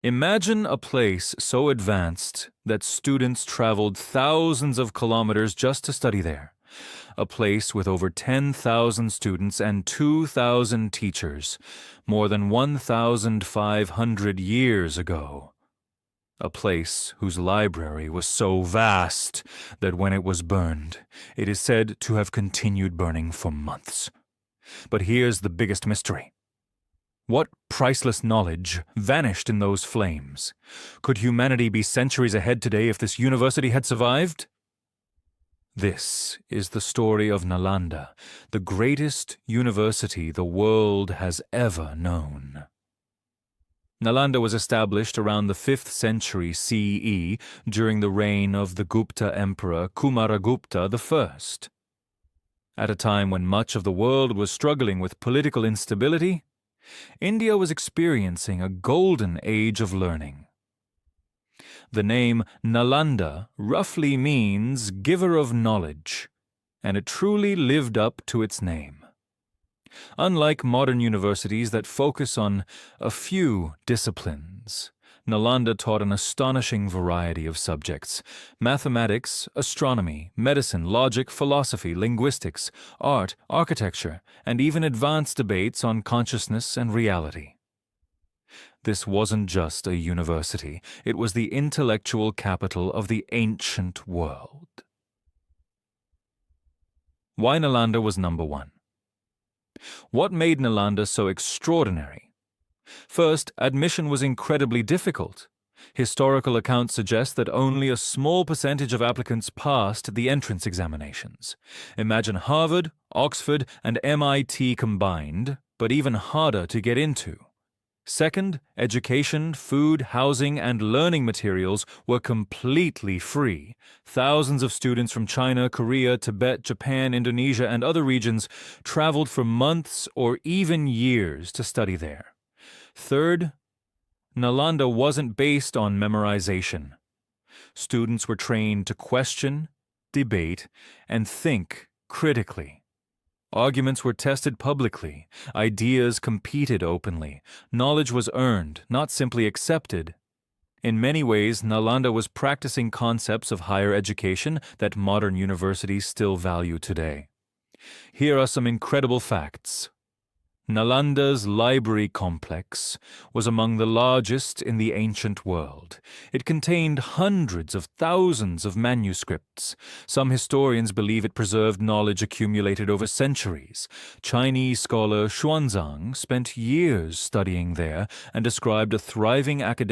Imagine a place so advanced that students traveled thousands of kilometers just to study there. A place with over 10,000 students and 2,000 teachers, more than 1,500 years ago. A place whose library was so vast that when it was burned, it is said to have continued burning for months. But here's the biggest mystery. What priceless knowledge vanished in those flames? Could humanity be centuries ahead today if this university had survived? This is the story of Nalanda, the greatest university the world has ever known. Nalanda was established around the 5th century CE during the reign of the Gupta Emperor Kumaragupta I. At a time when much of the world was struggling with political instability, India was experiencing a golden age of learning. The name Nalanda roughly means giver of knowledge, and it truly lived up to its name. Unlike modern universities that focus on a few disciplines, Nalanda taught an astonishing variety of subjects: mathematics, astronomy, medicine, logic, philosophy, linguistics, art, architecture, and even advanced debates on consciousness and reality. This wasn't just a university, it was the intellectual capital of the ancient world. Why Nalanda was number one? What made Nalanda so extraordinary? First, admission was incredibly difficult. Historical accounts suggest that only a small percentage of applicants passed the entrance examinations. Imagine Harvard, Oxford, and MIT combined, but even harder to get into. Second, education, food, housing, and learning materials were completely free. Thousands of students from China, Korea, Tibet, Japan, Indonesia, and other regions traveled for months or even years to study there. Third, Nalanda wasn't based on memorization. Students were trained to question, debate, and think critically. Arguments were tested publicly, ideas competed openly, knowledge was earned, not simply accepted. In many ways, Nalanda was practicing concepts of higher education that modern universities still value today. Here are some incredible facts. Nalanda's library complex was among the largest in the ancient world. It contained hundreds of thousands of manuscripts. Some historians believe it preserved knowledge accumulated over centuries. Chinese scholar Xuanzang spent years studying there and described a thriving academic